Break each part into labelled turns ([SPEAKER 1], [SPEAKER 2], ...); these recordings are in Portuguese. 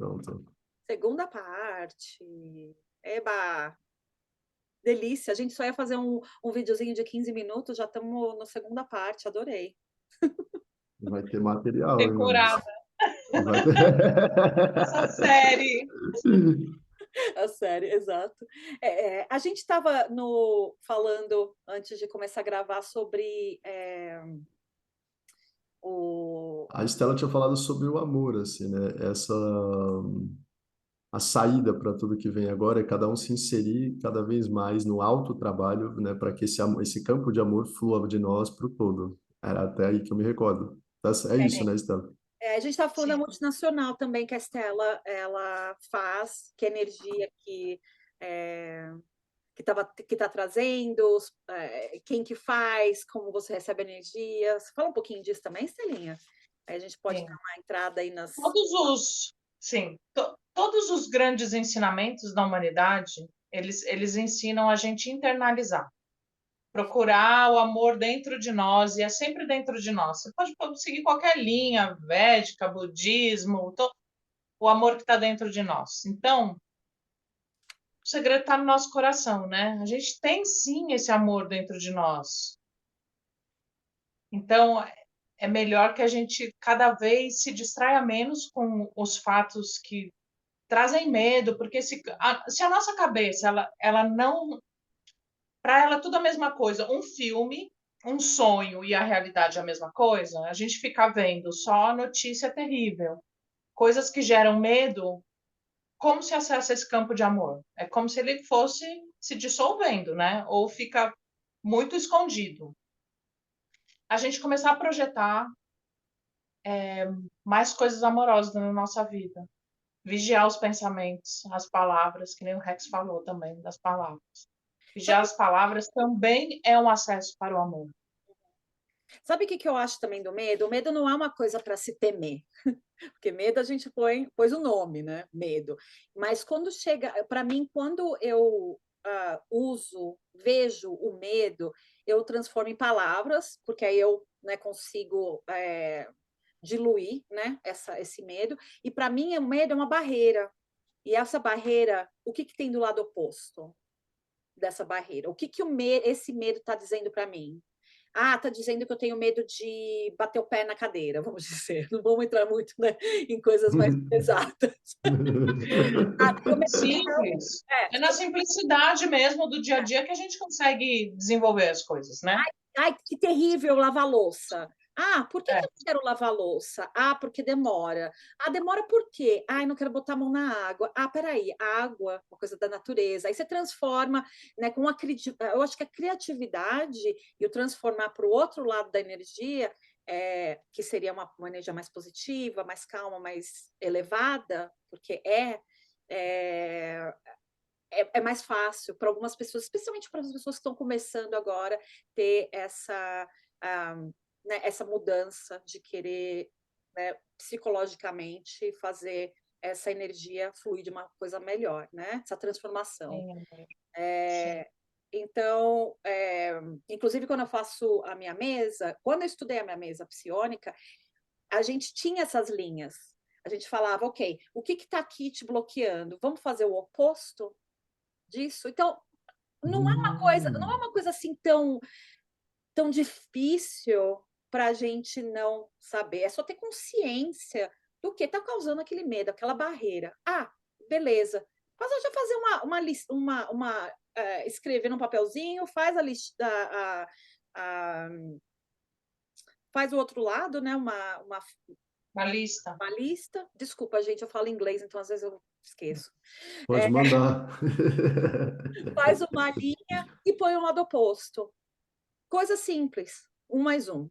[SPEAKER 1] Pronto.
[SPEAKER 2] Segunda parte. Eba! Delícia. A gente só ia fazer um videozinho de 15 minutos, já estamos na segunda parte. Adorei.
[SPEAKER 1] Vai ter material, hein, mano?
[SPEAKER 3] Temporada.
[SPEAKER 1] Vai ter...
[SPEAKER 3] Essa série.
[SPEAKER 2] A série, exato. A gente estava falando, antes de começar a gravar, sobre o...
[SPEAKER 1] A Estela tinha falado sobre o amor, assim, né? A saída para tudo que vem agora é cada um se inserir cada vez mais no autotrabalho, né? Para que esse campo de amor flua de nós para o todo. Era até aí que eu me recordo. É isso, né, Estela?
[SPEAKER 2] a gente estava falando da
[SPEAKER 3] Sim.
[SPEAKER 2] multinacional também, que a Estela ela faz, que energia que está trazendo, quem que faz, como você recebe energia. Você fala um pouquinho disso também, Estelinha? Aí a gente pode
[SPEAKER 3] Sim.
[SPEAKER 2] dar uma entrada aí nas...
[SPEAKER 3] Todos os grandes ensinamentos da humanidade, eles ensinam a gente internalizar, procurar o amor dentro de nós, e é sempre dentro de nós. Você pode seguir qualquer linha, védica, budismo, o amor que está dentro de nós. Então, o segredo está no nosso coração, né? A gente tem sim esse amor dentro de nós. Então, é melhor que a gente cada vez se distraia menos com os fatos que trazem medo, porque se a nossa cabeça, ela não... Para ela, tudo a mesma coisa. Um filme, um sonho e a realidade é a mesma coisa. A gente fica vendo só notícia terrível. Coisas que geram medo. Como se acessa esse campo de amor? É como se ele fosse se dissolvendo, né? Ou fica muito escondido. A gente começar a projetar mais coisas amorosas na nossa vida. Vigiar os pensamentos, as palavras, que nem o Rex falou também, das palavras. Vigiar as palavras também é um acesso para o amor.
[SPEAKER 2] Sabe o que eu acho também do medo? O medo não é uma coisa para se temer, porque medo a gente pôs o nome, né? Medo. Mas quando chega, para mim, quando eu vejo o medo, eu transformo em palavras, porque aí eu, né, consigo diluir, né, esse medo. E para mim, o medo é uma barreira. E essa barreira, o que tem do lado oposto dessa barreira? O que esse medo está dizendo para mim? Está dizendo que eu tenho medo de bater o pé na cadeira, vamos dizer. Não vamos entrar muito, né, em coisas mais pesadas.
[SPEAKER 3] Simples. É na simplicidade mesmo do dia a dia que a gente consegue desenvolver as coisas, né?
[SPEAKER 2] Ai, que terrível lavar louça. Por que eu não quero lavar louça? Porque demora. Demora por quê? Não quero botar a mão na água. Peraí, a água, uma coisa da natureza. Aí você transforma, né, eu acho que a criatividade e o transformar para o outro lado da energia, que seria uma energia mais positiva, mais calma, mais elevada, porque é mais fácil para algumas pessoas, especialmente para as pessoas que estão começando agora, ter né, essa mudança de querer, né, psicologicamente fazer essa energia fluir de uma coisa melhor, né? Essa transformação.
[SPEAKER 3] Sim.
[SPEAKER 2] Então, inclusive quando eu faço a minha mesa, quando eu estudei a minha mesa psiônica, a gente tinha essas linhas. A gente falava, ok, o que está aqui te bloqueando? Vamos fazer o oposto disso? Então, não é uma coisa assim tão difícil para a gente não saber. É só ter consciência do que está causando aquele medo, aquela barreira. Beleza. Já fazer uma lista, escrever num papelzinho, faz a lista, faz o outro lado, né?
[SPEAKER 3] Uma lista.
[SPEAKER 2] Uma lista. Desculpa, gente, eu falo inglês, então às vezes eu esqueço.
[SPEAKER 1] Pode mandar.
[SPEAKER 2] Faz uma linha e põe um lado oposto. Coisa simples, 1 mais 1.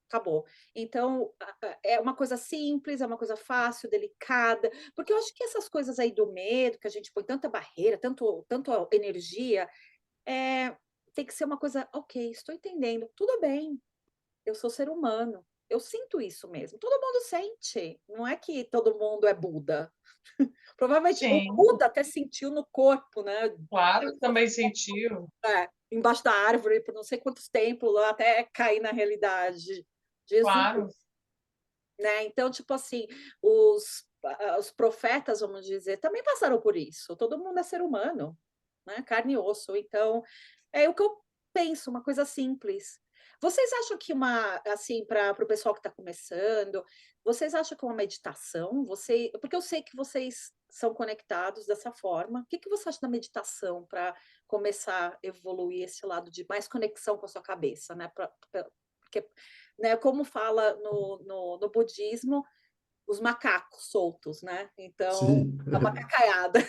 [SPEAKER 2] Acabou. Então, é uma coisa simples, é uma coisa fácil, delicada, porque eu acho que essas coisas aí do medo, que a gente põe tanta barreira, tanto energia, tem que ser uma coisa, ok, estou entendendo, tudo bem, eu sou ser humano, eu sinto isso mesmo, todo mundo sente, não é que todo mundo é Buda. Provavelmente o
[SPEAKER 3] Sim,
[SPEAKER 2] Buda até sentiu no corpo, né?
[SPEAKER 3] claro que também sentiu.
[SPEAKER 2] Embaixo da árvore por não sei quantos tempos, até cair na realidade. Jesus,
[SPEAKER 3] Claro.
[SPEAKER 2] né? Então, tipo assim, os profetas, vamos dizer, também passaram por isso. Todo mundo é ser humano, né? Carne e osso. Então, é o que eu penso, uma coisa simples. Vocês acham que assim, para o pessoal que está começando, vocês acham que uma meditação, porque eu sei que vocês são conectados dessa forma. O que você acha da meditação para começar a evoluir esse lado de mais conexão com a sua cabeça, né? Porque, né, como fala no budismo, os macacos soltos, né? Então,
[SPEAKER 1] Sim.
[SPEAKER 2] a macacaiada.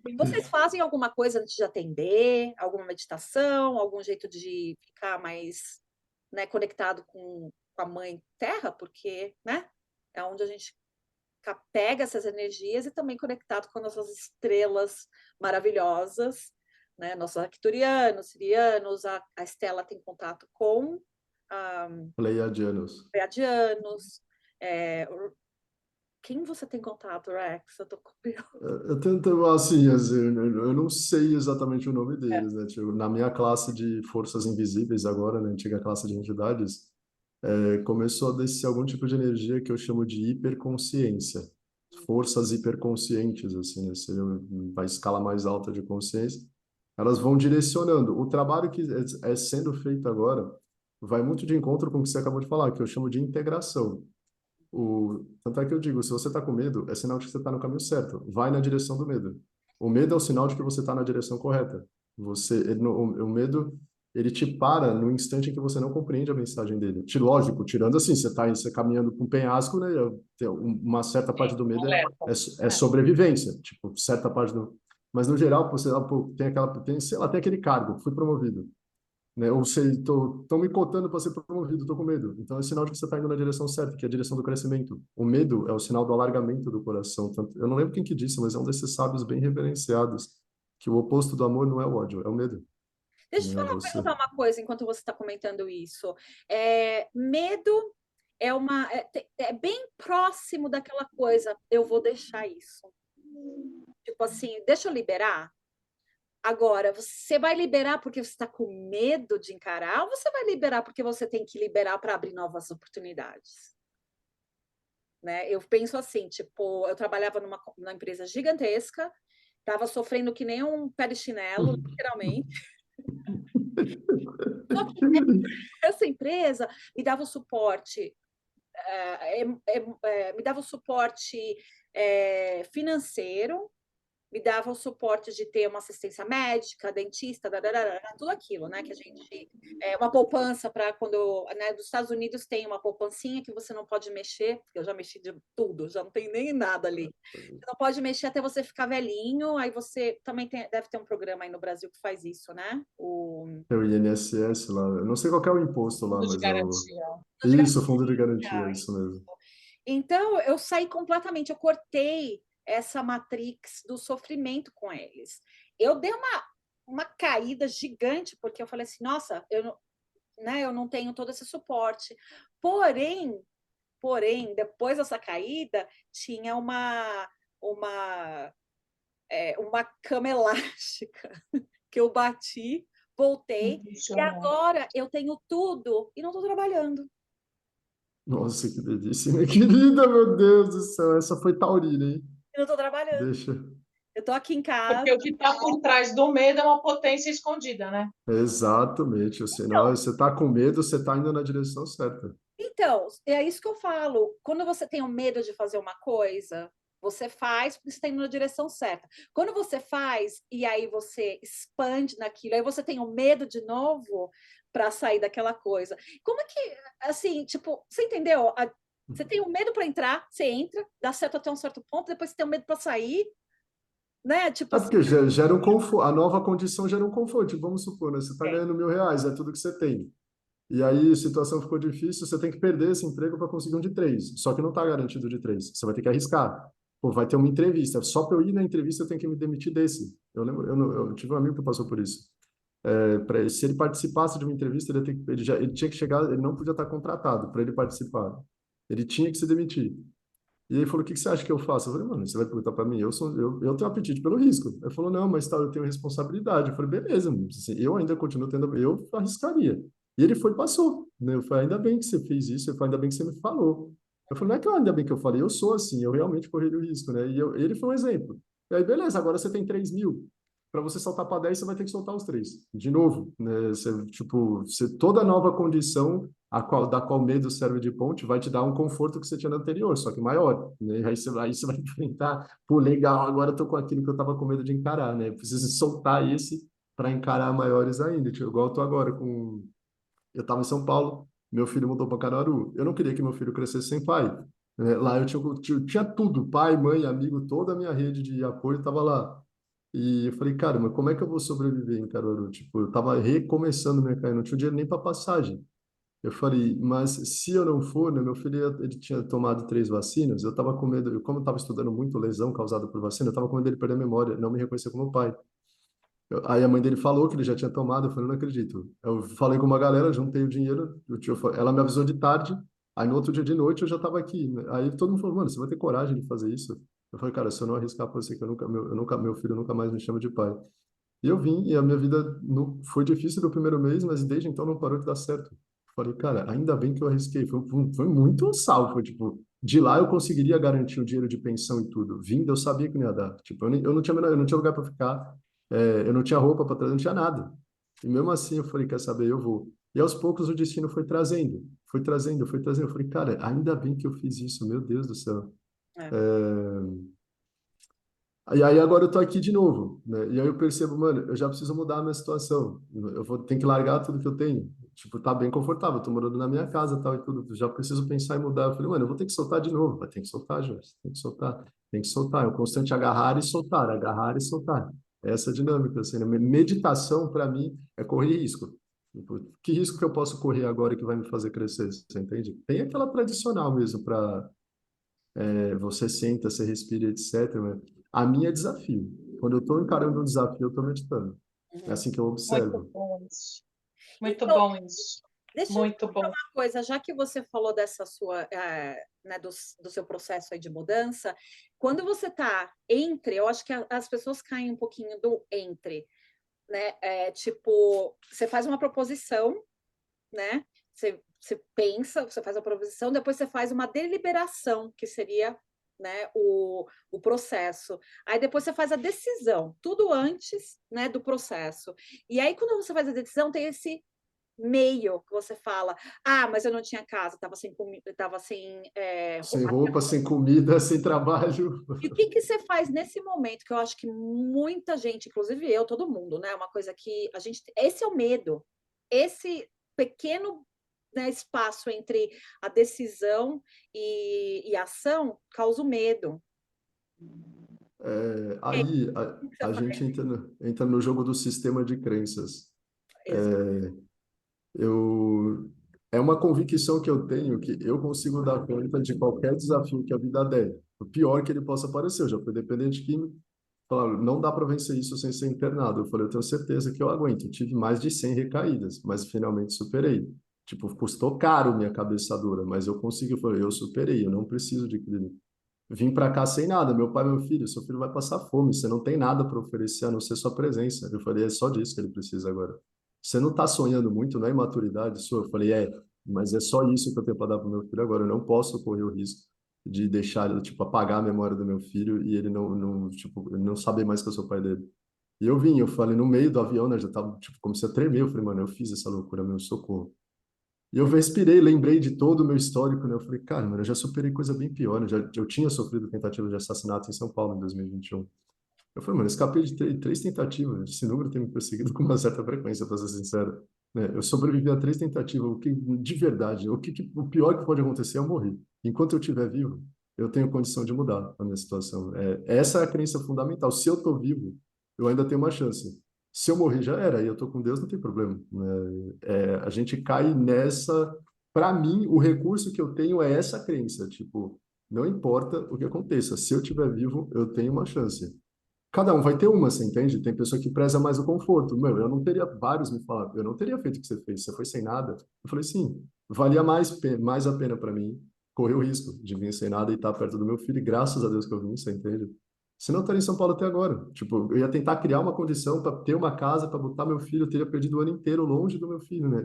[SPEAKER 2] E vocês fazem alguma coisa antes de atender? Alguma meditação? Algum jeito de ficar mais, né, conectado com a Mãe Terra? Porque, né, é onde a gente pega essas energias e também conectado com nossas estrelas maravilhosas, né? Nossos arcturianos, sirianos, a Estela tem contato com
[SPEAKER 1] Pleiadianos.
[SPEAKER 2] pleiadianos. Quem você tem contato, Rex? Eu tô curiosa.
[SPEAKER 1] Eu tento, assim, eu não sei exatamente o nome deles, né? Tipo, na minha classe de forças invisíveis agora, na antiga classe de entidades, começou a descer algum tipo de energia que eu chamo de hiperconsciência. Forças hiperconscientes, assim, né? Seria a escala mais alta de consciência. Elas vão direcionando. O trabalho que é sendo feito agora vai muito de encontro com o que você acabou de falar, que eu chamo de integração. Tanto é que eu digo, se você está com medo, é sinal de que você está no caminho certo. Vai na direção do medo. O medo é o sinal de que você está na direção correta. O medo, ele te para no instante em que você não compreende a mensagem dele. Lógico, tirando assim, você caminhando com um penhasco, né? Uma certa parte do medo é sobrevivência. Tipo, certa parte do... Mas, no geral, você sei lá, tem aquele cargo, fui promovido, né? Ou sei, estão me cotando para ser promovido, estou com medo. Então é sinal de que você está indo na direção certa, que é a direção do crescimento. O medo é o sinal do alargamento do coração. Eu não lembro quem que disse, mas é um desses sábios bem reverenciados, que o oposto do amor não é o ódio, é o medo.
[SPEAKER 2] Deixa
[SPEAKER 1] Né?
[SPEAKER 2] eu perguntar uma coisa enquanto você está comentando isso. Medo é bem próximo daquela coisa, eu vou deixar isso. Tipo assim, deixa eu liberar. Agora, você vai liberar porque você está com medo de encarar, ou você vai liberar porque você tem que liberar para abrir novas oportunidades? Né? Eu penso assim, tipo, eu trabalhava numa empresa gigantesca, estava sofrendo que nem um pé de chinelo, literalmente. Só que essa empresa me dava o suporte, me dava o suporte financeiro, me dava o suporte de ter uma assistência médica, dentista, tudo aquilo, né? Que a gente uma poupança para quando, né, dos Estados Unidos tem uma poupancinha que você não pode mexer, porque eu já mexi de tudo, já não tem nem nada ali. Você não pode mexer até você ficar velhinho, aí você também deve ter um programa aí no Brasil que faz isso, né?
[SPEAKER 1] É o INSS lá, eu não sei qual que é o imposto lá,
[SPEAKER 3] Fundo de
[SPEAKER 1] mas é o...
[SPEAKER 3] garantia.
[SPEAKER 1] Isso, o fundo de garantia, isso mesmo.
[SPEAKER 2] Então, eu saí completamente, eu cortei essa matrix do sofrimento com eles. Eu dei uma caída gigante, porque eu falei assim, nossa, eu não tenho todo esse suporte. Porém, depois dessa caída, tinha uma cama elástica que eu bati, voltei, e agora eu tenho tudo e não estou trabalhando.
[SPEAKER 1] Nossa, que delícia, minha querida, meu Deus do céu, essa foi taurina, hein?
[SPEAKER 2] Eu não estou trabalhando.
[SPEAKER 1] Deixa.
[SPEAKER 2] Eu estou aqui em casa.
[SPEAKER 3] Porque o que está por trás do medo é uma potência escondida, né?
[SPEAKER 1] Exatamente, o sinal, você está com medo, você está indo na direção certa.
[SPEAKER 2] Então, é isso que eu falo. Quando você tem o medo de fazer uma coisa, você faz porque você está indo na direção certa. Quando você faz e aí você expande naquilo, aí você tem o medo de novo para sair daquela coisa. Como é que, assim, tipo, você entendeu? Você tem o medo para entrar, você entra, dá certo até um certo ponto, depois você tem o medo para sair, né? Tipo assim,
[SPEAKER 1] Porque gera um conforto, a nova condição gera um conforto. Tipo, vamos supor, né? Você está ganhando R$ 1.000, é tudo que você tem. E aí a situação ficou difícil, você tem que perder esse emprego para conseguir um de 3. Só que não está garantido de 3. Você vai ter que arriscar. Pô, vai ter uma entrevista. Só para eu ir na entrevista eu tenho que me demitir desse. Eu lembro, eu tive um amigo que passou por isso. Se ele participasse de uma entrevista, ele tinha que chegar, ele não podia estar contratado para ele participar. Ele tinha que se demitir. E ele falou: o que você acha que eu faço? Eu falei: mano, você vai perguntar para mim? Eu tenho apetite pelo risco. Ele falou: não, mas tal, eu tenho responsabilidade. Eu falei: beleza, assim, eu ainda continuo tendo, eu arriscaria. E ele foi e passou, né? Eu falei: ainda bem que você fez isso, eu falei: ainda bem que você me falou. Eu falei, não é que ainda bem que eu falei, eu sou assim, eu realmente correria o risco, né? Ele foi um exemplo. E aí, beleza, agora você tem 3.000. Para você saltar para 10, você vai ter que soltar os 3. De novo, né? Você, tipo, toda nova condição da qual medo serve de ponte vai te dar um conforto que você tinha no anterior, só que maior, né? Aí você vai enfrentar, pô, legal, agora eu tô com aquilo que eu tava com medo de encarar, né? Eu preciso soltar esse para encarar maiores ainda. Tipo, igual eu tô agora com... Eu estava em São Paulo, meu filho mudou para Caruaru. Eu não queria que meu filho crescesse sem pai. Lá eu tinha tudo, pai, mãe, amigo, toda a minha rede de apoio estava lá. E eu falei, cara, mas como é que eu vou sobreviver em Caruaru? Tipo, eu estava recomeçando minha carreira, não tinha dinheiro nem para passagem. Eu falei, mas se eu não for, né, meu filho ele tinha tomado 3 vacinas, eu estava com medo, como eu estava estudando muito lesão causada por vacina, eu estava com medo dele perder a memória, não me reconhecer como pai. Aí a mãe dele falou que ele já tinha tomado, eu falei, não acredito. Eu falei com uma galera, juntei o dinheiro, ela me avisou de tarde, aí no outro dia de noite eu já estava aqui, né? Aí todo mundo falou, mano, você vai ter coragem de fazer isso? Eu falei, cara, se eu não arriscar por você, que meu filho nunca mais me chama de pai. E eu vim, e a minha vida foi difícil no primeiro mês, mas desde então não parou de dar certo. Falei, cara, ainda bem que eu arrisquei. Foi muito salvo. Foi tipo, de lá eu conseguiria garantir o dinheiro de pensão e tudo. Vindo, eu sabia que não ia dar. Tipo, eu não tinha lugar para ficar, eu não tinha roupa para trazer, não tinha nada. E mesmo assim eu falei, quer saber, eu vou. E aos poucos o destino foi trazendo, foi trazendo, foi trazendo. Eu falei, cara, ainda bem que eu fiz isso, meu Deus do céu.
[SPEAKER 2] É.
[SPEAKER 1] E aí agora eu tô aqui de novo, né? E aí eu percebo, mano, eu já preciso mudar a minha situação. Eu vou ter que largar tudo que eu tenho. Tipo, tá bem confortável, tô morando na minha casa, tal e tudo. Eu já preciso pensar em mudar. Eu falei, mano, eu vou ter que soltar de novo. Vai ter que soltar, Jorge. Tem que soltar. Tem que soltar. É o constante agarrar e soltar, agarrar e soltar. Essa é a dinâmica, assim, né? Meditação para mim é correr risco. Tipo, que risco que eu posso correr agora que vai me fazer crescer? Você entende? Tem aquela tradicional mesmo para você senta, você respira, etc. Né? A minha é desafio. Quando eu estou encarando um desafio, eu estou meditando. É
[SPEAKER 2] Uhum.
[SPEAKER 1] assim que eu
[SPEAKER 3] Muito
[SPEAKER 1] observo.
[SPEAKER 3] bom isso. Muito
[SPEAKER 2] Então,
[SPEAKER 3] bom isso.
[SPEAKER 2] deixa eu te
[SPEAKER 3] Muito
[SPEAKER 2] perguntar
[SPEAKER 3] bom.
[SPEAKER 2] uma coisa, já que você falou dessa sua, né, do seu processo aí de mudança, quando você está entre, eu acho que as pessoas caem um pouquinho do entre, né? Tipo, você faz uma proposição, né? Você pensa, você faz a proposição, depois você faz uma deliberação, que seria, né, o processo. Aí depois você faz a decisão, tudo antes, né, do processo. E aí, quando você faz a decisão, tem esse meio que você fala, mas eu não tinha casa, estava sem comida, estava sem
[SPEAKER 1] Sem
[SPEAKER 2] roupa.
[SPEAKER 1] roupa, sem comida, sem trabalho.
[SPEAKER 2] E o que que você faz nesse momento, que eu acho que muita gente, inclusive eu, todo mundo, né? Uma coisa que a gente. Esse é o medo. Esse pequeno, né, espaço entre a decisão e a ação causa o medo. E aí,
[SPEAKER 1] Aí
[SPEAKER 2] o que você
[SPEAKER 1] a
[SPEAKER 2] faz?
[SPEAKER 1] gente entra no jogo do sistema de crenças.
[SPEAKER 2] Exato.
[SPEAKER 1] Eu, é uma convicção que eu tenho que eu consigo dar conta de qualquer desafio que a vida der. O pior que ele possa parecer. Eu já fui dependente químico. Falaram, não dá para vencer isso sem ser internado. Eu falei, eu tenho certeza que eu aguento. Eu tive mais de 100 recaídas, mas finalmente superei. Tipo, custou caro minha cabeça dura, mas eu consegui. Eu falei, eu superei, eu não preciso de clínica. Vim para cá sem nada. Meu pai, meu filho, seu filho vai passar fome. Você não tem nada para oferecer a não ser sua presença. Eu falei, é só disso que ele precisa agora. Você não está sonhando muito, não é imaturidade sua? Eu falei, mas é só isso que eu tenho para dar para meu filho agora. Eu não posso correr o risco de deixar ele, tipo, apagar a memória do meu filho e ele tipo, ele não saber mais que eu sou pai dele. E eu falei, no meio do avião, né, já tava, tipo, comecei a tremer. Eu falei, mano, eu fiz essa loucura, meu socorro. E eu respirei, lembrei de todo o meu histórico, né? Eu falei, cara, mano, eu já superei coisa bem pior, né? Eu tinha sofrido tentativa de assassinato em São Paulo em 2021. Eu falei, mano, eu escapei de 3 tentativas. Esse número tem me perseguido com uma certa frequência, para ser sincero. Né? Eu sobrevivi a 3 tentativas. De verdade, o pior que pode acontecer é eu morrer. Enquanto eu estiver vivo, eu tenho condição de mudar a minha situação. Essa é a crença fundamental. Se eu estou vivo, eu ainda tenho uma chance. Se eu morrer, já era. E eu estou com Deus, não tem problema. Né? A gente cai nessa. Para mim, o recurso que eu tenho é essa crença. Tipo, não importa o que aconteça. Se eu estiver vivo, eu tenho uma chance. Cada um vai ter uma, você entende? Tem pessoa que preza mais o conforto. Meu, eu não teria, vários me falaram, eu não teria feito o que você fez, você foi sem nada. Eu falei, sim, valia mais a pena para mim correr o risco de vir sem nada e estar perto do meu filho, e graças a Deus que eu vim, você entende? Senão eu estaria em São Paulo até agora. Tipo, eu ia tentar criar uma condição para ter uma casa, para botar meu filho, eu teria perdido o ano inteiro longe do meu filho, né?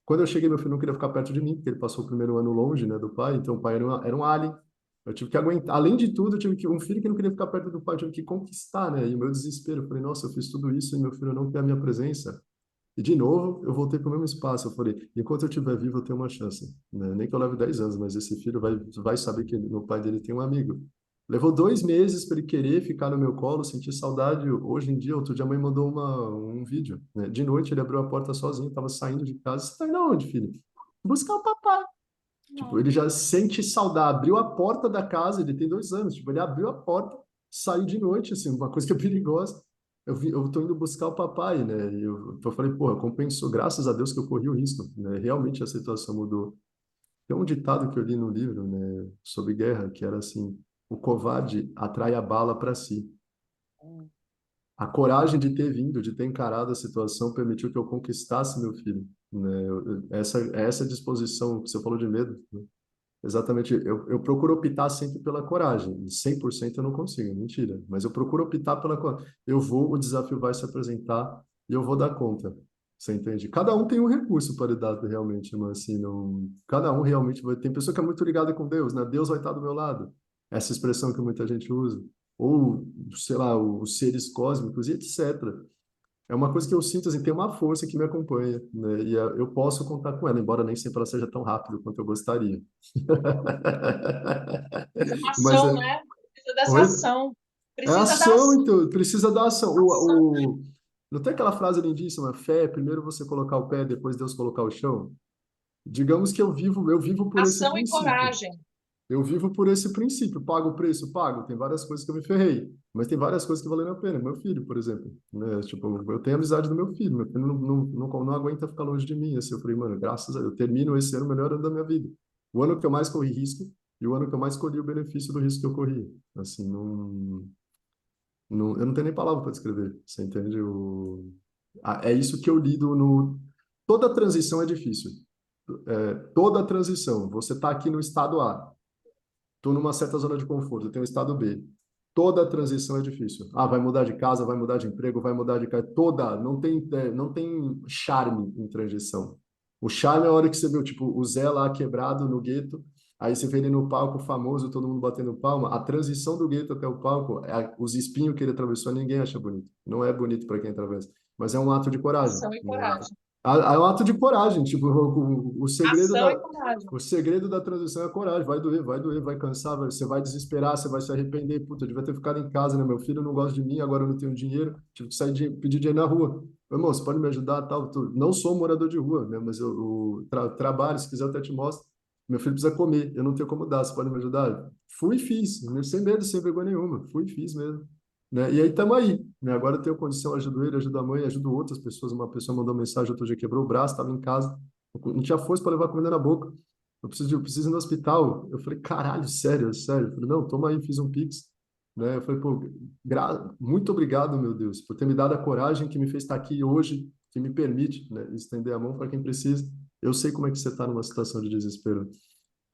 [SPEAKER 1] Quando eu cheguei, meu filho não queria ficar perto de mim, porque ele passou o primeiro ano longe, né, do pai, então o pai era um alien. Eu tive que aguentar. Além de tudo, eu tive que um filho que não queria ficar perto do pai, eu tive que conquistar, né? E o meu desespero, eu falei, nossa, eu fiz tudo isso e meu filho não quer a minha presença. E de novo, eu voltei para o mesmo espaço. Eu falei, enquanto eu estiver vivo, eu tenho uma chance, né? Nem que eu leve 10 anos, mas esse filho vai saber que o pai dele tem um amigo. Levou 2 meses para ele querer ficar no meu colo, sentir saudade. Hoje em dia, outro dia a mãe mandou um vídeo, né? De noite ele abriu a porta sozinho, estava saindo de casa. Você tá indo aonde, filho? Buscar o papai. Tipo,
[SPEAKER 2] Não.
[SPEAKER 1] ele já sente saudade. Abriu a porta da casa, ele tem 2 anos. Tipo, ele abriu a porta, saiu de noite, assim, uma coisa que é perigosa. Eu tô indo buscar o papai, né? E eu falei, porra, compensou. Graças a Deus que eu corri o risco, né? Realmente a situação mudou. Tem um ditado que eu li no livro, né, sobre guerra, que era assim: o covarde atrai a bala para si.
[SPEAKER 2] Hum.
[SPEAKER 1] A coragem de ter vindo, de ter encarado a situação, permitiu que eu conquistasse meu filho, né? Essa disposição que você falou de medo, né? Exatamente. Eu procuro optar sempre pela coragem. 100% eu não consigo, mentira. Mas eu procuro optar pela coragem. Eu vou, o desafio vai se apresentar e eu vou dar conta. Você entende? Cada um tem um recurso para lidar realmente, mas assim, não... cada um realmente vai. Tem pessoa que é muito ligada com Deus, né? Deus vai estar do meu lado. Essa expressão que muita gente usa. Ou, sei lá, os seres cósmicos e etc. É uma coisa que eu sinto, assim, tem uma força que me acompanha, né? E eu posso contar com ela, embora nem sempre ela seja tão rápida quanto eu gostaria. Mas
[SPEAKER 3] Ação, né? Precisa dessa
[SPEAKER 1] oi?
[SPEAKER 3] ação.
[SPEAKER 1] É
[SPEAKER 3] Precisa da
[SPEAKER 1] ação,
[SPEAKER 3] ação.
[SPEAKER 1] então, precisa da ação.
[SPEAKER 3] Ação,
[SPEAKER 1] Não tem aquela frase lindíssima, fé, primeiro você colocar o pé, depois Deus colocar o chão? Digamos que eu vivo por esse
[SPEAKER 3] ação e
[SPEAKER 1] princípio.
[SPEAKER 3] coragem.
[SPEAKER 1] Eu vivo por esse princípio. Pago o preço? Pago. Tem várias coisas que eu me ferrei, mas tem várias coisas que valeram a pena. Meu filho, por exemplo, né? Tipo, eu tenho amizade do meu filho. Meu filho não aguenta ficar longe de mim. Assim, eu falei, mano, graças a Deus, eu termino esse ano o melhor ano da minha vida. O ano que eu mais corri risco e o ano que eu mais colhi o benefício do risco que eu corri. Assim, eu não tenho nem palavra para descrever. Você entende? É isso que eu lido no. Toda transição é difícil. Toda transição. Você está aqui no estado A. Estou numa certa zona de conforto, eu tenho o estado B. Toda transição é difícil. Ah, vai mudar de casa, vai mudar de emprego, vai mudar de casa. Não tem charme em transição. O charme é a hora que você viu, tipo, o Zé lá quebrado no gueto, aí você vê ele no palco famoso, todo mundo batendo palma. A transição do gueto até o palco, os espinhos que ele atravessou, ninguém acha bonito. Não é bonito para quem atravessa, mas é um ato de coragem,
[SPEAKER 3] Ação e
[SPEAKER 1] né?
[SPEAKER 3] coragem.
[SPEAKER 1] É um ato de coragem, tipo, o segredo
[SPEAKER 3] Ação e
[SPEAKER 1] da,
[SPEAKER 3] coragem.
[SPEAKER 1] o segredo da transição é a coragem. Vai doer, vai cansar, você vai desesperar, você vai se arrepender. Puta, eu devia ter ficado em casa, né? Meu filho não gosta de mim, agora eu não tenho dinheiro, tive que sair pedir dinheiro na rua. Irmão, você pode me ajudar, tal? Não sou morador de rua, né? Mas eu trabalho, se quiser eu até te mostro. Meu filho precisa comer, eu não tenho como dar, você pode me ajudar? Fui e fiz, né? Sem medo, sem vergonha nenhuma. Fui e fiz mesmo. Né? E aí estamos aí, né? Agora eu tenho condição, ajudo ele, ajudo a mãe, ajudo outras pessoas. Uma pessoa mandou mensagem outro dia, quebrou o braço, estava em casa, não tinha força para levar comida na boca. Eu preciso ir no hospital. Eu falei, caralho, sério, sério. Eu falei, não, toma aí, fiz um Pix. Né? Eu falei, pô, muito obrigado, meu Deus, por ter me dado a coragem que me fez estar aqui hoje, que me permite, né, estender a mão para quem precisa. Eu sei como é que você está numa situação de desespero.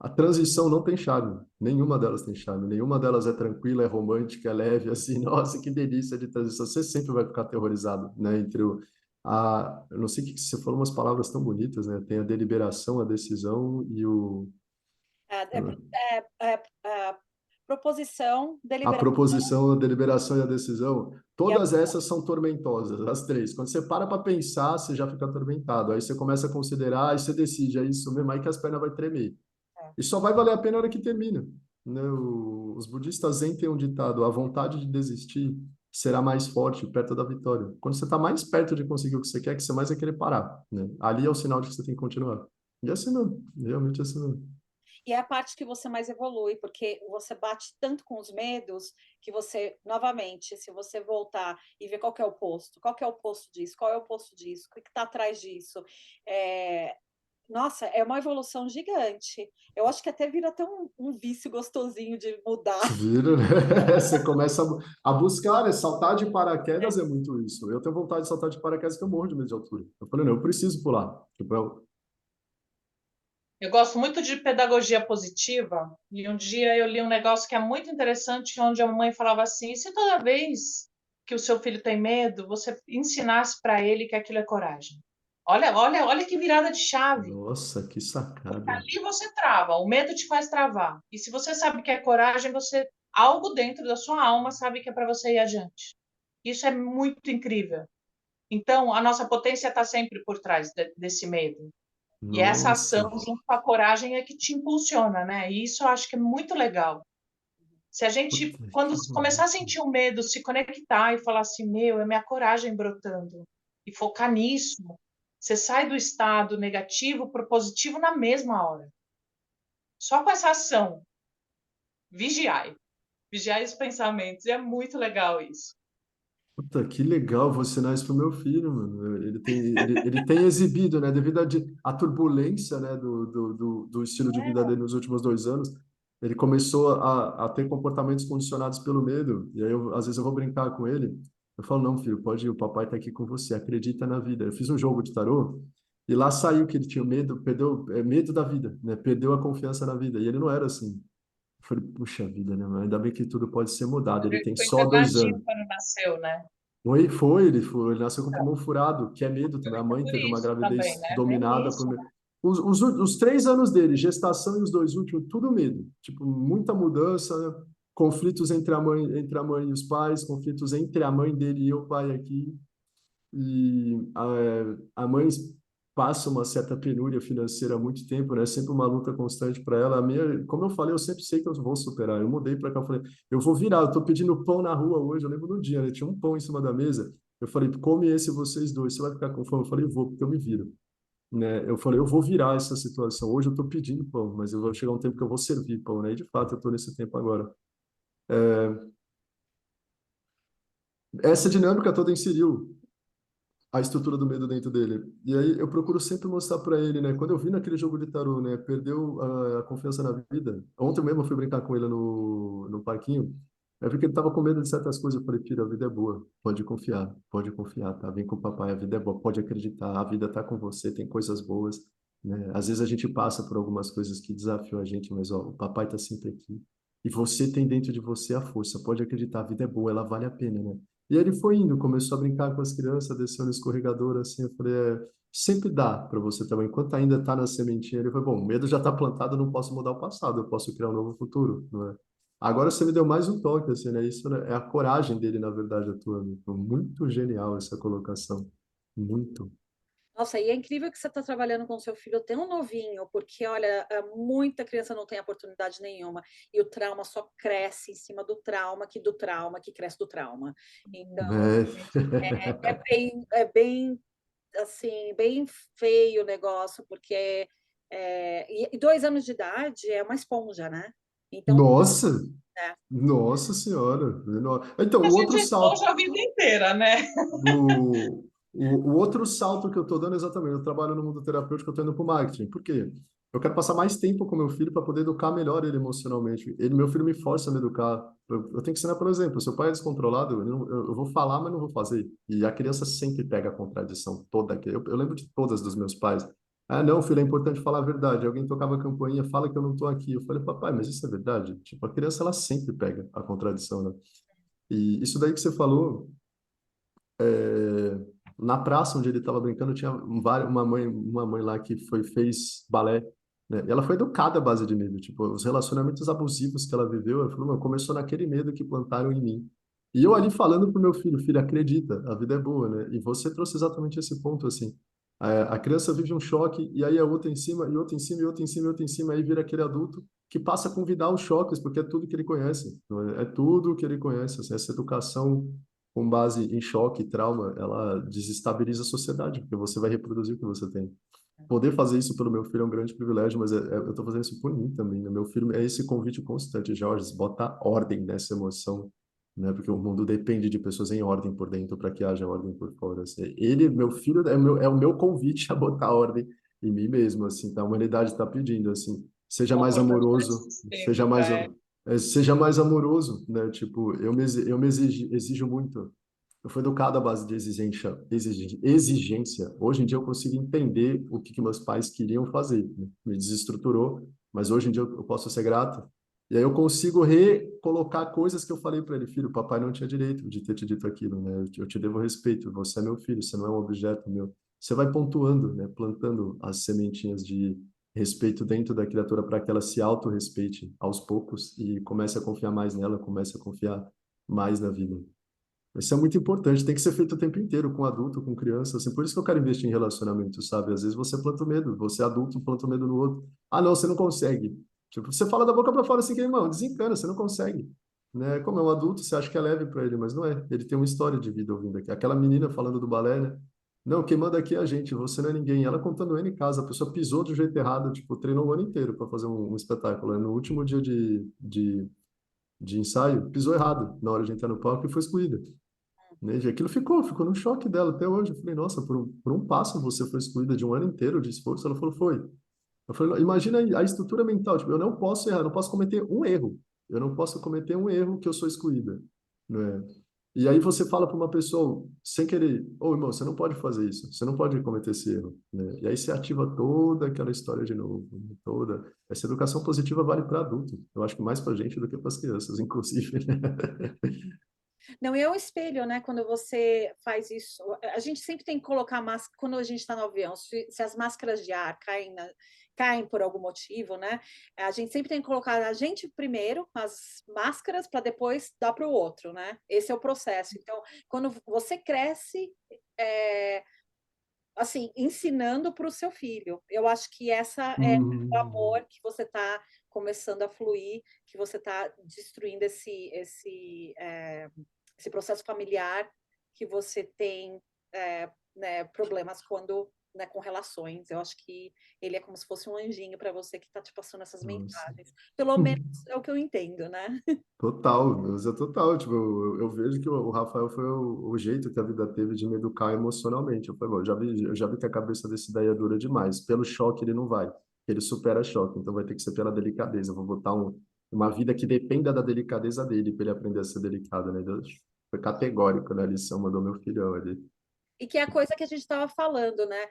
[SPEAKER 1] A transição não tem charme, nenhuma delas tem charme, nenhuma delas é tranquila, é romântica, é leve, assim, nossa, que delícia de transição. Você sempre vai ficar aterrorizado, né, eu não sei o que você falou umas palavras tão bonitas, né? Tem a deliberação, a decisão e
[SPEAKER 2] A proposição,
[SPEAKER 1] a
[SPEAKER 2] deliberação
[SPEAKER 1] proposição, a deliberação e a decisão.
[SPEAKER 2] e a...
[SPEAKER 1] Todas essas são tormentosas, as três. Quando você para pensar, você já fica atormentado. Aí você começa a considerar, aí você decide, é isso mesmo, aí que as pernas vai tremer. E só vai valer a pena na hora que termina. Né? Os budistas zen têm um ditado: a vontade de desistir será mais forte perto da vitória. Quando você está mais perto de conseguir o que você quer, que você mais vai querer parar. Né? Ali é o sinal de que você tem que continuar. E é assim mesmo, realmente é assim mesmo.
[SPEAKER 2] E é a parte que você mais evolui, porque você bate tanto com os medos que você, novamente, se você voltar e ver qual que é o oposto, qual que é o oposto disso, qual é o oposto disso, o que está atrás disso, nossa, é uma evolução gigante. Eu acho que até vira até um vício gostosinho de mudar.
[SPEAKER 1] Vira, né? Você começa a buscar, né? Saltar de paraquedas é muito isso. Eu tenho vontade de saltar de paraquedas que eu morro de medo de altura. Eu falei, não, eu preciso pular. Tipo,
[SPEAKER 3] Eu gosto muito de pedagogia positiva e um dia eu li um negócio que é muito interessante, onde a mãe falava assim: e se toda vez que o seu filho tem medo, você ensinasse para ele que aquilo é coragem? Olha que virada de chave.
[SPEAKER 1] Nossa, que sacada.
[SPEAKER 3] Ali você trava, o medo te faz travar. E se você sabe que é coragem, você algo dentro da sua alma sabe que é para você ir adiante. Isso é muito incrível. Então, a nossa potência está sempre por trás desse medo. E essa
[SPEAKER 1] Nossa,
[SPEAKER 3] ação, junto com a coragem, é que te impulsiona, né? E isso eu acho que é muito legal. Se a gente,
[SPEAKER 1] puta,
[SPEAKER 3] quando
[SPEAKER 1] que
[SPEAKER 3] começar a
[SPEAKER 1] massa.
[SPEAKER 3] sentir o medo, se conectar e falar assim, meu, é minha coragem brotando, e focar nisso, você sai do estado negativo para o positivo na mesma hora. Só com essa ação, vigiai. Vigiai os pensamentos. E é muito legal isso.
[SPEAKER 1] Puta, que legal você ensinar isso pro meu filho, mano. Ele tem exibido, né, devido à turbulência, né, do estilo de vida dele nos últimos 2 anos, ele começou a ter comportamentos condicionados pelo medo. E aí, às vezes, eu vou brincar com ele. Eu falo, não, filho, pode ir, o papai tá aqui com você, acredita na vida. Eu fiz um jogo de tarô e lá saiu que ele tinha medo, perdeu, medo da vida, né, perdeu a confiança na vida. E ele não era assim. Eu falei, puxa vida, né, mano? Ainda bem que tudo pode ser mudado. Ele
[SPEAKER 3] Ele
[SPEAKER 1] tem
[SPEAKER 3] foi
[SPEAKER 1] só 2 anos.
[SPEAKER 3] internadinho quando nasceu, né?
[SPEAKER 1] Ele nasceu com o pulmão furado, que é medo também. A mãe
[SPEAKER 3] Por
[SPEAKER 1] teve uma
[SPEAKER 3] isso também,
[SPEAKER 1] gravidez
[SPEAKER 3] né? Tem
[SPEAKER 1] dominada por
[SPEAKER 3] isso.
[SPEAKER 1] medo. Os 3 anos dele, gestação e os 2 últimos, tudo medo. Tipo, muita mudança, conflitos entre a mãe e os pais, conflitos entre a mãe dele e o pai aqui. E a mãe passa uma certa penúria financeira há muito tempo, né? Sempre uma luta constante para ela. A minha, como eu falei, eu sempre sei que eu vou superar. Eu mudei para cá, eu falei, eu vou virar. Eu tô pedindo pão na rua hoje. Eu lembro do dia, né? Tinha um pão em cima da mesa. Eu falei, come esse vocês dois. Você vai ficar com fome? Eu falei, vou, porque eu me viro. Né? Eu falei, eu vou virar essa situação. Hoje eu tô pedindo pão, mas eu vou chegar um tempo que eu vou servir pão, né? E de fato eu tô nesse tempo agora. Essa dinâmica toda inseriu a estrutura do medo dentro dele. E aí eu procuro sempre mostrar para ele, né? Quando eu vi naquele jogo de tarô, né? Perdeu a confiança na vida. Ontem mesmo eu fui brincar com ele no parquinho. Eu vi que ele tava com medo de certas coisas. Eu falei, filho, a vida é boa. Pode confiar, tá? Vem com o papai, a vida é boa. Pode acreditar, a vida tá com você, tem coisas boas, né? Às vezes a gente passa por algumas coisas que desafiam a gente, mas ó, o papai tá sempre aqui. E você tem dentro de você a força. Pode acreditar, a vida é boa, ela vale a pena, né? E ele foi indo, começou a brincar com as crianças, desceu no escorregador, assim, eu falei, sempre dá para você também, enquanto ainda está na sementinha, ele foi, bom, o medo já está plantado, eu não posso mudar o passado, eu posso criar um novo futuro, não é? Agora você me deu mais um toque, assim, né? Isso, né, é a coragem dele, na verdade, atuando. Foi muito genial essa colocação, muito.
[SPEAKER 2] Nossa, e é incrível que você está trabalhando com seu filho tão novinho, porque, olha, muita criança não tem oportunidade nenhuma, e o trauma só cresce em cima do trauma, que cresce do trauma. Então,
[SPEAKER 1] É.
[SPEAKER 2] é bem, assim, bem feio o negócio, porque e 2 anos de idade é uma esponja, né? Então,
[SPEAKER 1] Nossa,
[SPEAKER 2] né?
[SPEAKER 1] nossa senhora. Então,
[SPEAKER 3] A
[SPEAKER 1] o
[SPEAKER 3] gente
[SPEAKER 1] outro salto.
[SPEAKER 3] expôs a vida inteira, né?
[SPEAKER 1] O outro salto que eu estou dando exatamente, eu trabalho no mundo terapêutico, eu estou indo para o marketing. Por quê? Eu quero passar mais tempo com meu filho para poder educar melhor ele emocionalmente. Meu filho me força a me educar. Eu tenho que ensinar, por exemplo, se o pai é descontrolado, eu vou falar, mas não vou fazer. E a criança sempre pega a contradição toda. Eu lembro de todas dos meus pais. Ah, não, filho, é importante falar a verdade. Alguém tocava a campainha, fala que eu não estou aqui. Eu falei, papai, mas isso é verdade? Tipo, a criança, ela sempre pega a contradição, né? E isso daí que você falou, é, na praça onde ele estava brincando, tinha uma mãe lá que fez balé, né? E ela foi educada à base de medo, tipo, os relacionamentos abusivos que ela viveu, ela falou, "Meu, começou naquele medo que plantaram em mim." E eu ali falando pro meu filho, filho, acredita, a vida é boa, né? E você trouxe exatamente esse ponto, assim. A criança vive um choque, e aí a outra em cima, e outra em cima, e outra em cima, e outra em cima, aí vira aquele adulto que passa a convidar os choques, porque é tudo que ele conhece, não é? É tudo que ele conhece, assim, essa educação com base em choque e trauma, ela desestabiliza a sociedade, porque você vai reproduzir o que você tem. Poder fazer isso pelo meu filho é um grande privilégio, mas eu estou fazendo isso por mim também, né? Meu filho é esse convite constante, Jorge, bota ordem nessa emoção, né? Porque o mundo depende de pessoas em ordem por dentro para que haja ordem por fora. Assim. Meu filho, é o meu convite a botar ordem em mim mesmo, assim. Então, a humanidade está pedindo, assim, seja mais
[SPEAKER 3] Comportamento
[SPEAKER 1] amoroso,
[SPEAKER 3] sistêmica, é.
[SPEAKER 1] seja mais amoroso, né? Tipo, eu me exijo muito. Eu fui educado à base de exigência. Hoje em dia eu consigo entender o que meus pais queriam fazer, né? Me desestruturou, mas hoje em dia eu posso ser grato. E aí eu consigo recolocar coisas que eu falei para ele, filho, papai não tinha direito de ter te dito aquilo, né? Eu te devo respeito, você é meu filho, você não é um objeto meu. você vai pontuando, né? Plantando as sementinhas de respeito dentro da criatura para que ela se autorrespeite aos poucos e comece a confiar mais nela, comece a confiar mais na vida. Isso é muito importante, tem que ser feito o tempo inteiro, com adulto, com criança, assim, por isso que eu quero investir em relacionamento, sabe? Às vezes você planta o medo, você é adulto planta o medo no outro. Ah, não, você não consegue. Tipo, você fala da boca para fora assim, que, irmão, desencana, você não consegue. Né? Como é um adulto, você acha que é leve para ele, mas não é. Ele tem uma história de vida ouvindo aqui. Aquela menina falando do balé, né? Não, quem manda aqui é a gente, você não é ninguém. Ela contando N casa, a pessoa pisou do jeito errado, tipo, treinou o ano inteiro para fazer um espetáculo. Né? No último dia de ensaio, pisou errado na hora de entrar no palco e foi excluída. Né? E aquilo ficou no choque dela até hoje. Eu falei, nossa, por um passo você foi excluída de um ano inteiro de esforço. Ela falou, foi. Eu falei, imagina a estrutura mental, tipo, eu não posso errar, eu não posso cometer um erro. Eu não posso cometer um erro que eu sou excluída. Né? E aí você fala para uma pessoa, sem querer, ô irmão, você não pode fazer isso, você não pode cometer esse erro. Né? E aí você ativa toda aquela história de novo, né? Toda. Essa educação positiva vale para adulto. Eu acho que mais para gente do que para as crianças, inclusive.
[SPEAKER 2] Não, é um espelho, né? Quando você faz isso, a gente sempre tem que colocar máscara quando a gente está no avião. Se as máscaras de ar caem por algum motivo, né? A gente sempre tem que colocar a gente primeiro, as máscaras, para depois dar para o outro, né? Esse é o processo. Então, quando você cresce, assim, ensinando para o seu filho, eu acho que essa é o
[SPEAKER 1] Uhum.
[SPEAKER 2] amor que você está começando a fluir, que você está destruindo esse processo familiar que você tem né, problemas quando né, com relações. Eu acho que ele é como se fosse um anjinho para você que está te passando essas
[SPEAKER 1] Nossa.
[SPEAKER 2] mensagens. Pelo menos é o que eu entendo, né?
[SPEAKER 1] Total, mas é total. Tipo, eu vejo que o Rafael foi o jeito que a vida teve de me educar emocionalmente. Eu falei, bom, eu já vi que a cabeça desse daí é dura demais. Pelo choque ele não vai. Ele supera choque, então vai ter que ser pela delicadeza. Eu vou botar uma vida que dependa da delicadeza dele para ele aprender a ser delicado, né? Deus foi categórico na lição, mandou meu filhão ali.
[SPEAKER 2] E que é a coisa que a gente estava falando, né?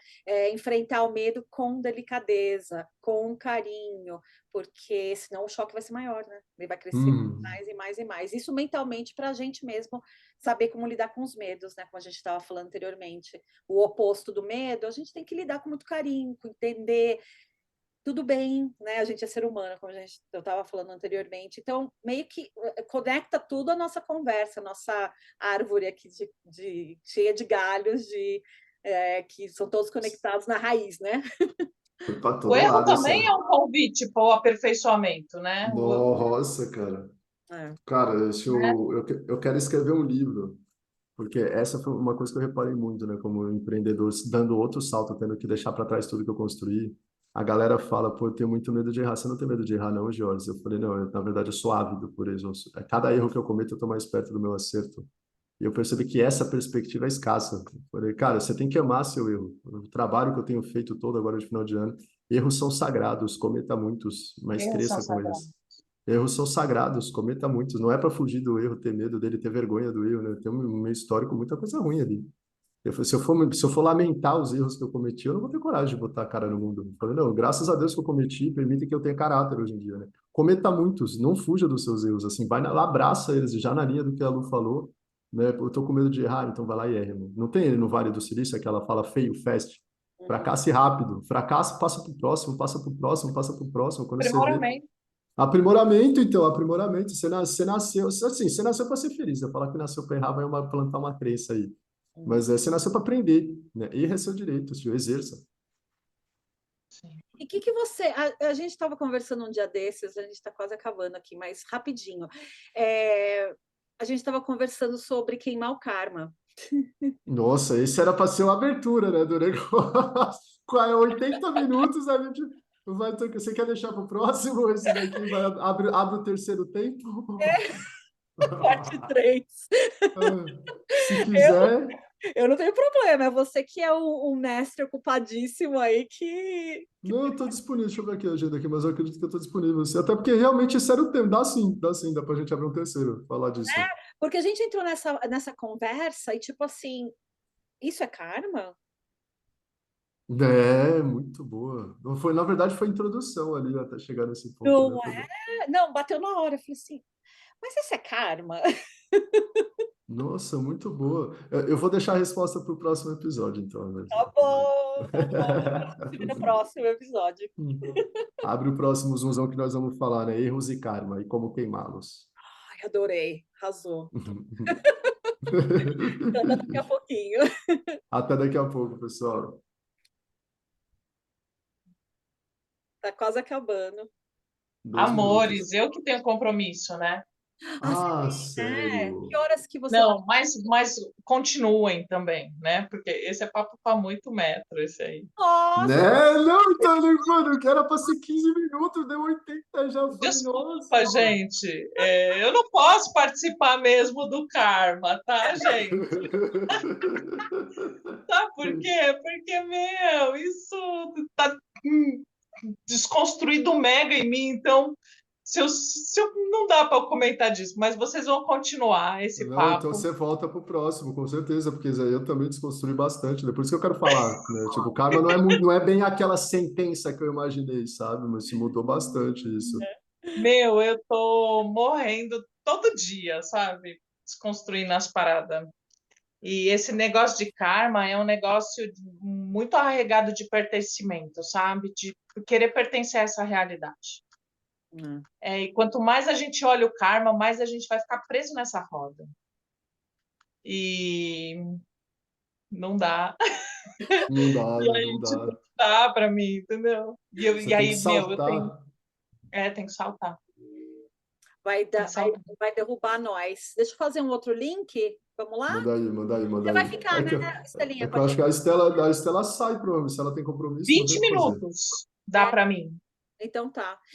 [SPEAKER 2] Enfrentar o medo com delicadeza, com carinho, porque senão o choque vai ser maior, né? Ele vai crescer
[SPEAKER 1] Hum,
[SPEAKER 2] mais e mais e mais. Isso mentalmente para a gente mesmo saber como lidar com os medos, né? Como a gente estava falando anteriormente. O oposto do medo, a gente tem que lidar com muito carinho, com entender, tudo bem, né? A gente é ser humano, como eu estava falando anteriormente. Então, meio que conecta tudo a nossa conversa, a nossa árvore aqui cheia de galhos, que são todos conectados na raiz, né?
[SPEAKER 1] foi para
[SPEAKER 3] O
[SPEAKER 1] todo
[SPEAKER 3] erro
[SPEAKER 1] lado
[SPEAKER 3] também
[SPEAKER 1] essa.
[SPEAKER 3] é um convite para o aperfeiçoamento, né?
[SPEAKER 1] Nossa, cara.
[SPEAKER 2] É.
[SPEAKER 1] Cara,
[SPEAKER 3] Né?
[SPEAKER 1] eu quero escrever um livro. Porque essa foi uma coisa que eu reparei muito, né? Como empreendedor, dando outro salto, tendo que deixar para trás tudo que eu construí. A galera fala, pô, eu tenho muito medo de errar. Você não tem medo de errar, não, Jorge? Eu falei, não, na verdade eu sou ávido por isso. Cada erro que eu cometo, eu tô mais perto do meu acerto. E eu percebi que essa perspectiva é escassa. Eu falei, cara, você tem que amar seu erro. O trabalho que eu tenho feito todo agora de final de ano, erros são sagrados, cometa muitos, mas
[SPEAKER 3] Erros são
[SPEAKER 1] cresça com
[SPEAKER 3] sagrados.
[SPEAKER 1] eles. Erros são sagrados, cometa muitos. Não é para fugir do erro, ter medo dele, ter vergonha do erro, né? Tem um meu histórico, muita coisa ruim ali. Eu falei, se eu for lamentar os erros que eu cometi, eu não vou ter coragem de botar a cara no mundo. Eu falei, não, graças a Deus que eu cometi, permite que eu tenha caráter hoje em dia, né? Cometa muitos, não fuja dos seus erros, assim, vai lá, abraça eles, já na linha do que a Lu falou, né? Eu tô com medo de errar, então vai lá e erra, irmão. Não tem ele no Vale do Silício, aquela fala feio, fast,
[SPEAKER 2] Uhum.
[SPEAKER 1] fracasse rápido, fracasso, passa pro próximo, passa pro próximo, passa pro próximo, quando você vê.
[SPEAKER 3] Aprimoramento.
[SPEAKER 1] Aprimoramento, então, aprimoramento. Você nasceu, assim, você nasceu para ser feliz. Eu falar que nasceu para errar vai plantar uma crença aí.
[SPEAKER 2] Uhum.
[SPEAKER 1] Mas você nasceu para aprender, né? Erra é seu direito, tio, exerça.
[SPEAKER 3] Sim.
[SPEAKER 2] E o que você. A gente estava conversando um dia desses, a gente está quase acabando aqui, mas rapidinho. A gente estava conversando sobre queimar o karma.
[SPEAKER 1] Nossa, esse era para ser uma abertura, né, do negócio. 80 minutos a gente vai ter que. Você quer deixar para o próximo? Esse daqui abre o terceiro tempo?
[SPEAKER 2] Parte 3.
[SPEAKER 1] Se
[SPEAKER 2] Eu,
[SPEAKER 1] quiser.
[SPEAKER 2] eu não tenho problema, é você que é o mestre ocupadíssimo aí que
[SPEAKER 1] Não, eu estou disponível. Deixa eu ver aqui a agenda aqui, mas eu acredito que eu estou disponível. Sim. Até porque realmente esse era o tema. Dá sim, dá para a gente abrir um terceiro, falar disso.
[SPEAKER 2] porque a gente entrou nessa conversa e, tipo assim, isso é karma?
[SPEAKER 1] É, muito boa. Não foi, na verdade, foi a introdução ali até chegar nesse ponto, né?
[SPEAKER 2] Não
[SPEAKER 1] Foi bom.
[SPEAKER 2] é? Não, bateu na hora. Eu falei assim, mas isso é karma?
[SPEAKER 1] Nossa, muito boa. Eu vou deixar a resposta para o próximo episódio, então, né?
[SPEAKER 2] Tá bom, tá bom. No próximo episódio.
[SPEAKER 1] Abre o próximo zoomzão que nós vamos falar, né? Erros e karma e como queimá-los.
[SPEAKER 2] Ai, adorei, arrasou. Então, até daqui a pouquinho.
[SPEAKER 1] Até daqui a pouco, pessoal.
[SPEAKER 2] Tá quase acabando.
[SPEAKER 1] 2 minutos.
[SPEAKER 3] Amores, eu que tenho compromisso, né?
[SPEAKER 2] Ah,
[SPEAKER 1] Ah,
[SPEAKER 2] que
[SPEAKER 1] sério?
[SPEAKER 2] horas que você vai?
[SPEAKER 3] Não, mas continuem também, né? Porque esse é papo para muito metro, esse aí.
[SPEAKER 1] Né?
[SPEAKER 2] Nossa,
[SPEAKER 1] Não, então, mano, que era para ser 15 minutos, deu 80 já. Eu falei, nossa.
[SPEAKER 3] Desculpa, gente. Eu não posso participar mesmo do karma, tá, gente? Sabe por quê? Porque, meu, isso tá desconstruído mega em mim, então não dá para comentar disso, mas vocês vão continuar esse
[SPEAKER 1] Não, então
[SPEAKER 3] papo.
[SPEAKER 1] você volta pro próximo, com certeza, porque isso aí eu também desconstruí bastante, né? Por isso que eu quero falar, né? Tipo, karma não é, não é bem aquela sentença que eu imaginei, sabe? Mas se mudou bastante isso.
[SPEAKER 3] Meu, eu tô morrendo todo dia, sabe? Desconstruindo as paradas. E esse negócio de karma é um negócio muito arraigado de pertencimento, sabe? De querer pertencer a essa realidade. E quanto mais a gente olha o karma, mais a gente vai ficar preso nessa roda. E não dá.
[SPEAKER 1] Não dá,
[SPEAKER 3] E
[SPEAKER 1] não
[SPEAKER 3] aí, tipo,
[SPEAKER 1] dá.
[SPEAKER 3] dá pra mim, entendeu?
[SPEAKER 1] Você
[SPEAKER 3] E
[SPEAKER 1] tem que
[SPEAKER 3] aí, meu, eu tenho.
[SPEAKER 1] saltar.
[SPEAKER 3] Tem que saltar.
[SPEAKER 2] vai,
[SPEAKER 3] Tem que saltar.
[SPEAKER 2] vai derrubar nós. Deixa eu fazer um outro link. Vamos lá?
[SPEAKER 1] Manda aí, manda aí, manda
[SPEAKER 2] Você vai
[SPEAKER 1] aí.
[SPEAKER 2] ficar, né,
[SPEAKER 1] É
[SPEAKER 2] Estelinha,
[SPEAKER 1] que
[SPEAKER 2] com a
[SPEAKER 1] eu acho
[SPEAKER 2] gente?
[SPEAKER 1] que a Estela sai, provavelmente. Se ela tem compromisso, não tem
[SPEAKER 3] 20
[SPEAKER 1] o que fazer.
[SPEAKER 3] minutos dá para mim.
[SPEAKER 2] Então tá.